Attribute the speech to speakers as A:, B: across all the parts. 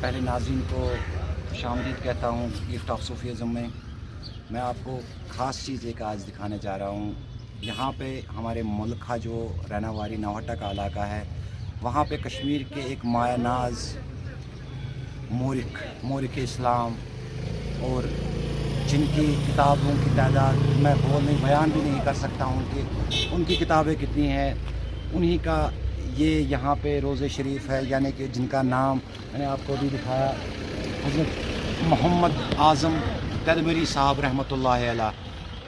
A: پہلے ناظرین کو خوش آمدید کہتا ہوں گفٹ آف صوفیزم میں. میں آپ کو خاص چیز ایک آج دکھانے جا رہا ہوں. یہاں پہ ہمارے ملک کا جو رہناواری نوہٹا کا علاقہ ہے، وہاں پہ کشمیر کے ایک مایہ ناز مورخ اسلام، اور جن کی کتابوں کی تعداد میں بیان بھی نہیں کر سکتا ہوں کہ ان کی کتابیں کتنی ہیں. انہی کا یہ یہاں پہ روضہ شریف ہے، یعنی کہ جن کا نام میں نے آپ کو بھی دکھایا، حضرت محمد اعظم ددمری صاحب رحمۃ اللہ علیہ،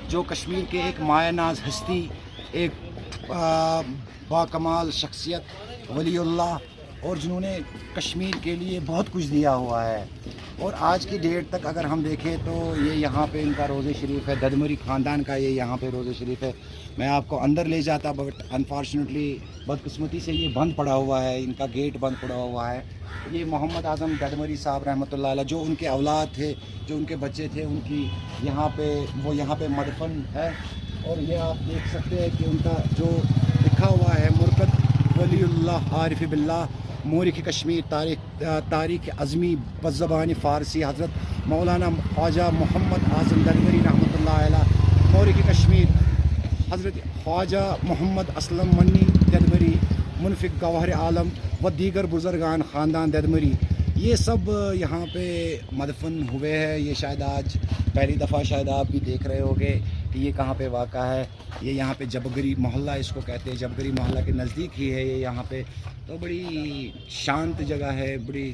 A: جو کشمیر کے ایک مایہ ناز ہستی، ایک باکمال شخصیت، ولی اللہ، اور جنہوں نے کشمیر کے لیے بہت کچھ دیا ہوا ہے. اور آج کی ڈیٹ تک اگر ہم دیکھیں تو یہ یہاں پہ ان کا روضہ شریف ہے. ددمری خاندان کا یہ یہاں پہ روضہ شریف ہے. میں آپ کو اندر لے جاتا، بٹ انفارچونیٹلی بدقسمتی سے یہ بند پڑا ہوا ہے، ان کا گیٹ بند پڑا ہوا ہے. یہ محمد اعظم ددمری صاحب رحمۃ اللہ علیہ، جو ان کے اولاد تھے، جو ان کے بچے تھے، ان کی یہاں پہ مدفن ہے. اور یہ آپ دیکھ سکتے ہیں کہ ان کا جو لکھا ہوا ہے، مرکز ولی اللہ عارف باللہ مورخ کشمیر تاریخ عظمی بزبان فارسی، حضرت مولانا خواجہ محمد اعظم ددمری رحمۃ اللہ علیہ مورخ کشمیر، حضرت خواجہ محمد اسلم منی ددمری منفق گوہر عالم و دیگر بزرگان خاندان ددمری، یہ سب یہاں پہ مدفن ہوئے ہیں. یہ شاید آج پہلی دفعہ شاید آپ بھی دیکھ رہے ہوگے کہ یہ کہاں پہ واقع ہے. یہ یہاں پہ جبگری محلہ اس کو کہتے ہیں، جبگری محلہ کے نزدیک ہی ہے یہ یہاں پہ. تو بڑی شانت جگہ ہے، بڑی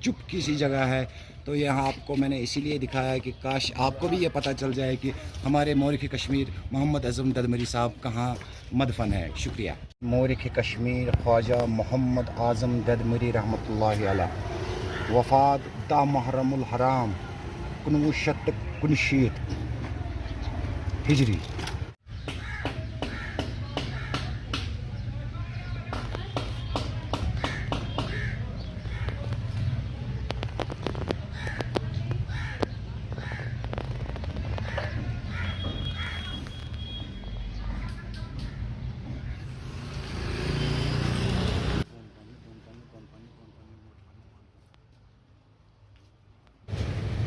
A: چپ کی سی جگہ ہے. تو یہاں آپ کو میں نے اسی لیے دکھایا ہے کہ کاش آپ کو بھی یہ پتہ چل جائے کہ ہمارے مورخ کشمیر محمد اعظم ددمری صاحب کہاں مدفن ہے. شکریہ. مورخ کشمیر خواجہ محمد اعظم ددمری رحمۃ اللہ علیہ، وفات 10 محرم الحرام 1969 ہجری.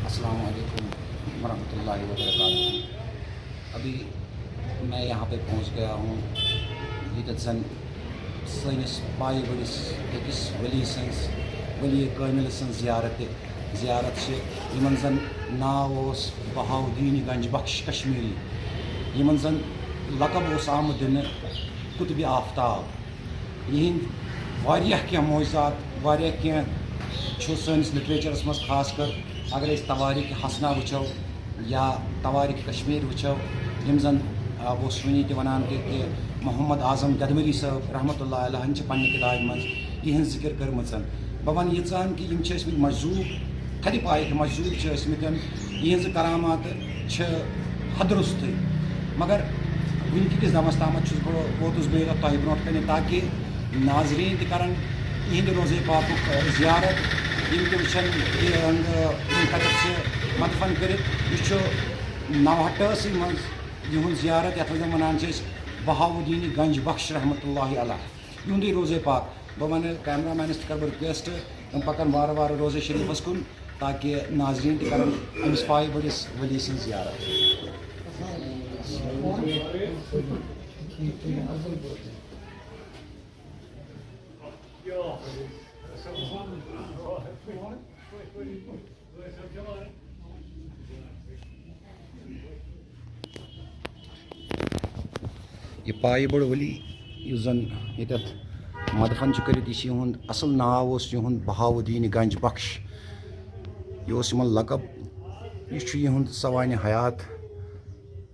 A: السلام علیکم ورحمۃ اللہ وبرکاتہ. ابھی میں یہاں پہ پہنچ گیا ہوں. یہ زن سنس پائے ورس أکس ولی سنز ولی کامل سن زیارت یمن زن ناو بہاؤدین گنج بخش کشمیری، یمن زن لقب اس آمد دن قطب آفتاب. یہند واریاہ کینٛہہ معجزات، واریاہ کینٛہہ سٲنِس لٹریچرس منٛز، خاص کر اگر أسۍ تواریخ حسنہ وٕچھو یا تواریخ کشمیر وٕچھو، یم زن وہ سنی تہِ ونان کہ محمد اعظم ددمری صٲب رحمۃ اللہ علیہ چھِ پننہِ کتابہِ منٛز یِہنٛز ذکر کٔرمٕژ. بہٕ ونہٕ ییٖژہن کہ یم چھِ ٲسمٕتۍ مجذوب، تھدِ پایِکۍ مجذوب چھِ ٲسمٕتۍ. یِہنٛزٕ کرامات چھِ حد روٚستٕے. مگر وٕنکِکِس دمس تامتھ چھُس بہٕ ووتُس بہٕ یوٚتتھ تۄہہِ برونٛٹھ کَنہِ تاکہِ ناظریٖن تہِ کرن یِہنٛدِ روضے پاکُک زیارت. یم تہِ وٕچھن یم کتٮ۪تھ چھِ مدفن کٔرِتھ. یہِ چھُ نوہٹاسٕے منٛز یِہُنٛد زیارت، یتھ منٛز ونان چھِ أسۍ بہاؤدین گنج بخش رحمۃ اللہ علیہ، یِہُنٛدُے روضے پاک. بہٕ ونہٕ کیمرہ مینس تہِ کرٕ بہٕ رِکویسٹ تِم پکن وارٕ وارٕ روضے شریفس کُن تاکہِ ناظریٖن تہِ کرن أمِس پایہِ بٔڑِس ؤلی سٕنٛز زیارت. یہ پایہِ بوٚڑ ؤلی یُس زن ییٚتٮ۪تھ مدفن چھُ کٔرِتھ، یہِ چھُ یِہُنٛد اصل ناو اوس یِہُنٛد بہاؤدین گنج بخش. یہِ اوس یِمن لقب. یہِ چھُ یِہُنٛد سوانہِ حیات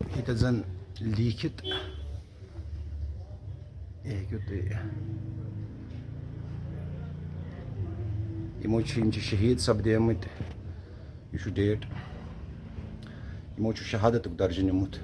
A: ییٚتٮ۪تھ زن لیٖکھِتھ، یہِ ہیٚکِو تُہۍ، یِم چھِ شہیٖد سپدیمٕتۍ. یہِ چھُ ڈیٹ، یِمو چھُ شہادتُک درجہٕ نِمُت.